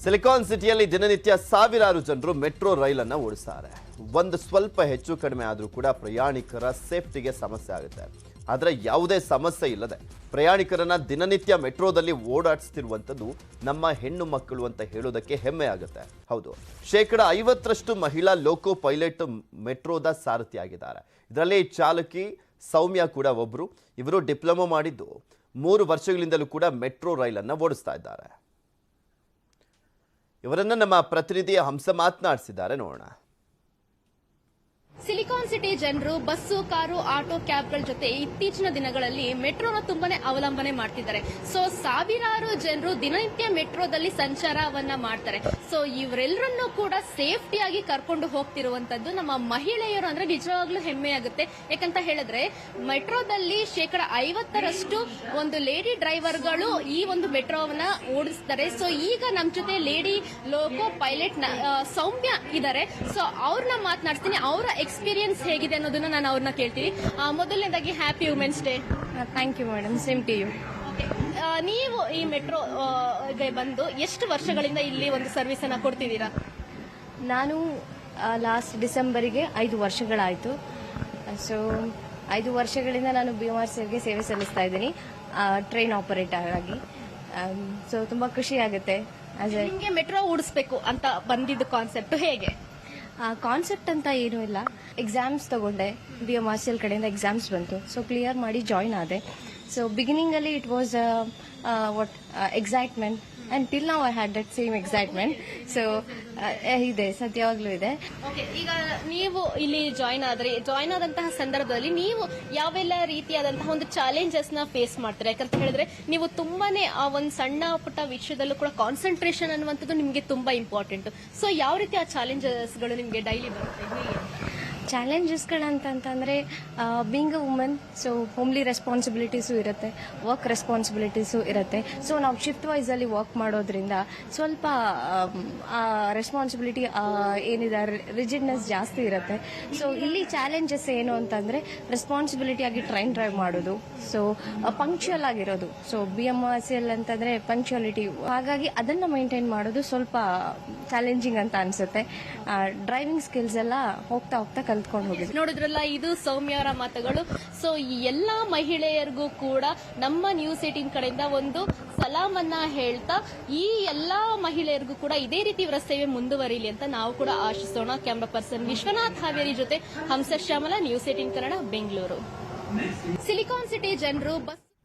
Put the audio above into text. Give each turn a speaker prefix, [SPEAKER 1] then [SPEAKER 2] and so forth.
[SPEAKER 1] Silicon ಸಿಟಿಯಲ್ಲಿ ದಿನನಿತ್ಯ ಸಾವಿರಾರು ಜನರು ಮೆಟ್ರೋ ರೈಲನ್ನು ಓಡಿಸ್ತಾರೆ. ಒಂದು ಸ್ವಲ್ಪ ಹೆಚ್ಚು ಕಡಿಮೆ ಆದರೂ ಕೂಡ ಪ್ರಯಾಣಿಕರ ಸೇಫ್ಟಿಗೆ ಸಮಸ್ಯೆ ಆಗುತ್ತೆ. ಆದರೆ ಯಾವುದೇ ಸಮಸ್ಯೆ ಇಲ್ಲದೆ ಪ್ರಯಾಣಿಕರನ್ನ ದಿನನಿತ್ಯ ಮೆಟ್ರೋದಲ್ಲಿ ಓಡಾಡಿಸ್ತಿರುವಂಥದ್ದು ನಮ್ಮ ಹೆಣ್ಣು ಮಕ್ಕಳು ಅಂತ ಹೇಳೋದಕ್ಕೆ ಹೆಮ್ಮೆ ಆಗುತ್ತೆ. ಹೌದು, 50% ಮಹಿಳಾ ಲೋಕೋ ಪೈಲಟ್ ಮೆಟ್ರೋದ ಸಾರಥಿಯಾಗಿದ್ದಾರೆ. ಇದರಲ್ಲಿ ಚಾಲಕಿ ಸೌಮ್ಯ ಕೂಡ ಒಬ್ಬರು. ಇವರು ಡಿಪ್ಲೊಮಾ ಮಾಡಿದ್ದು 3 ವರ್ಷಗಳಿಂದಲೂ ಕೂಡ ಮೆಟ್ರೋ ರೈಲನ್ನು ಓಡಿಸ್ತಾ ಇದ್ದಾರೆ. ಇವರನ್ನ ನಮ್ಮ ಪ್ರತಿನಿಧಿ ಹಂಸ ಮಾತನಾಡಿಸಿದ್ದಾರೆ, ನೋಡೋಣ.
[SPEAKER 2] ಸಿಲಿಕಾನ್ ಸಿಟಿ ಜನರು ಬಸ್ಸು, ಕಾರು, ಆಟೋ, ಕ್ಯಾಬ್ಗಳ ಜೊತೆ ಇತ್ತೀಚಿನ ದಿನಗಳಲ್ಲಿ ಮೆಟ್ರೋನ ತುಂಬಾನೇ ಅವಲಂಬನೆ ಮಾಡ್ತಿದ್ದಾರೆ. ಸೊ ಸಾವಿರಾರು ಜನರು ದಿನನಿತ್ಯ ಮೆಟ್ರೋದಲ್ಲಿ ಸಂಚಾರವನ್ನ ಮಾಡ್ತಾರೆ. ಸೊ ಇವರೆಲ್ಲರನ್ನೂ ಕೂಡ ಸೇಫ್ಟಿಯಾಗಿ ಕರ್ಕೊಂಡು ಹೋಗ್ತಿರುವಂತದ್ದು ನಮ್ಮ ಮಹಿಳೆಯರು ಅಂದ್ರೆ ನಿಜವಾಗ್ಲೂ ಹೆಮ್ಮೆ ಆಗುತ್ತೆ. ಯಾಕಂತ ಹೇಳಿದ್ರೆ ಮೆಟ್ರೋದಲ್ಲಿ 50% ಒಂದು ಲೇಡಿ ಡ್ರೈವರ್ಗಳು ಈ ಒಂದು ಮೆಟ್ರೋವನ್ನ ಓಡಿಸ್ತಾರೆ. ಸೊ ಈಗ ನಮ್ ಜೊತೆ ಲೇಡಿ ಲೋಕೋ ಪೈಲಟ್ ಸೌಮ್ಯ ಇದ್ದಾರೆ. ಸೊ ಅವ್ರನ್ನ ಮಾತನಾಡ್ತೀನಿ. ಅವರ ಎಕ್ಸ್ಪೀರಿಯನ್ಸ್ ಹೇಗಿದೆ ಅನ್ನೋದನ್ನ ನಾನು ಅವ್ರನ್ನ ಕೇಳ್ತೀನಿ. ಮೊದಲನೇದಾಗಿ happy women's day.
[SPEAKER 3] Thank you madam, same to you.
[SPEAKER 2] ನೀವು ಈ ಮೆಟ್ರೋಗೆ ಬಂದು ಎಷ್ಟು ವರ್ಷಗಳಿಂದ ಇಲ್ಲಿ ಒಂದು ಸರ್ವಿಸ್ ಅನ್ನ ಕೊಡ್ತಿದ್ದೀರಾ?
[SPEAKER 3] ನಾನು ಲಾಸ್ಟ್ ಡಿಸೆಂಬರಿಗೆ 5 ವರ್ಷಗಳಾಯಿತು. ಸೊ 5 ವರ್ಷಗಳಿಂದ ನಾನು BMRCLಗೆ ಸೇವೆ ಸಲ್ಲಿಸ್ತಾ ಇದ್ದೀನಿ ಟ್ರೈನ್ ಆಪರೇಟರ್ ಆಗಿ. ಸೊ ತುಂಬಾ ಖುಷಿ ಆಗುತ್ತೆ.
[SPEAKER 2] ನಿಮಗೆ ಮೆಟ್ರೋ ಓಡಿಸ್ಬೇಕು ಅಂತ ಬಂದಿದ್ದು ಕಾನ್ಸೆಪ್ಟ್ ಹೇಗೆ?
[SPEAKER 3] ಕಾನ್ಸೆಪ್ಟ್ ಅಂತ ಏನೂ ಇಲ್ಲ. ಎಕ್ಸಾಮ್ಸ್ ತಗೊಂಡೆ, BMRCL ಕಡೆಯಿಂದ ಎಕ್ಸಾಮ್ಸ್ ಬಂತು. ಸೊ ಕ್ಲಿಯರ್ ಮಾಡಿ ಜಾಯಿನ್ ಆದೆ. ಸೊ ಬಿಗಿನಿಂಗಲ್ಲಿ it was what excitement and till now I had that same excitement. So ಇದೆ, ಸದ್ಯವಾಗ್ಲೂ ಇದೆ.
[SPEAKER 2] ಈಗ ನೀವು ಇಲ್ಲಿ ಜಾಯಿನ್ ಆದಂತಹ ಸಂದರ್ಭದಲ್ಲಿ ನೀವು ಯಾವೆಲ್ಲ ರೀತಿಯಾದಂತಹ ಒಂದು ಚಾಲೆಂಜಸ್ ನ ಫೇಸ್ ಮಾಡ್ತೀರಾ? ಯಾಕಂತ ಹೇಳಿದ್ರೆ ನೀವು ತುಂಬಾನೇ ಆ ಒಂದು ಸಣ್ಣ ಪುಟ್ಟ ವಿಷಯದಲ್ಲೂ ಕೂಡ ಕಾನ್ಸಂಟ್ರೇಷನ್ ಅನ್ನುವಂಥದ್ದು ನಿಮಗೆ ತುಂಬಾ ಇಂಪಾರ್ಟೆಂಟ್. ಸೊ ಯಾವ ರೀತಿ ಆ ಚಾಲೆಂಜಸ್ ಗಳು ನಿಮಗೆ ಡೈಲಿ ಬರುತ್ತೆ?
[SPEAKER 3] ಚಾಲೆಂಜಸ್ಗಳಂತಂದ್ರೆ being a woman, so homely responsibilities ಇರುತ್ತೆ, ವರ್ಕ್ ರೆಸ್ಪಾನ್ಸಿಬಿಲಿಟೀಸು ಇರುತ್ತೆ. ಸೊ ನಾವು ಶಿಫ್ಟ್ ವೈಸ್ ಅಲ್ಲಿ ವರ್ಕ್ ಮಾಡೋದ್ರಿಂದ ಸ್ವಲ್ಪ ರೆಸ್ಪಾನ್ಸಿಬಿಲಿಟಿ ಏನಿದೆ ರಿಜಿಡ್ನೆಸ್ ಜಾಸ್ತಿ ಇರುತ್ತೆ. ಸೊ ಇಲ್ಲಿ ಚಾಲೆಂಜಸ್ ಏನು ಅಂತಂದ್ರೆ ರೆಸ್ಪಾನ್ಸಿಬಿಲಿಟಿ ಆಗಿ ಟ್ರೈನ್ ಡ್ರೈವ್ ಮಾಡೋದು, ಸೊ ಪಂಕ್ಚುಯಲ್ ಆಗಿರೋದು. ಸೊ BMRCL ಅಂತಂದ್ರೆ ಪಂಕ್ಚುಯಾಲಿಟಿ, ಹಾಗಾಗಿ ಅದನ್ನ ಮೈಂಟೈನ್ ಮಾಡೋದು ಸ್ವಲ್ಪ ಚಾಲೆಂಜಿಂಗ್ ಅಂತ ಅನ್ಸುತ್ತೆ. ಡ್ರೈವಿಂಗ್ ಸ್ಕಿಲ್ಸ್ ಎಲ್ಲ ಹೋಗ್ತಾ ಕಲ್ತ್ಕೊಂಡು ಹೋಗಿದ್ವಿ.
[SPEAKER 2] ನೋಡಿದ್ರಲ್ಲ, ಇದು ಸೌಮ್ಯರ ಮಾತುಗಳು. ಸೊ ಈ ಎಲ್ಲಾ ಮಹಿಳೆಯರಿಗೂ ಕೂಡ ನಮ್ಮ ನ್ಯೂಸ್ 18 ಕಡೆಯಿಂದ ಒಂದು ಸಲಾಮನ್ನ ಹೇಳ್ತಾ ಈ ಎಲ್ಲಾ ಮಹಿಳೆಯರಿಗೂ ಕೂಡ ಇದೇ ರೀತಿ ಇವರ ಸೇವೆ ಮುಂದುವರಿಯಲಿ ಅಂತ ನಾವು ಕೂಡ ಆಶಿಸೋಣ. ಕ್ಯಾಮರಾ ಪರ್ಸನ್ ವಿಶ್ವನಾಥ್ ಹಾವೇರಿ ಜೊತೆ Hamsa Shyamala, news 18 Kannada, Bengaluru. Silicon city ಜನರು ಬಸ್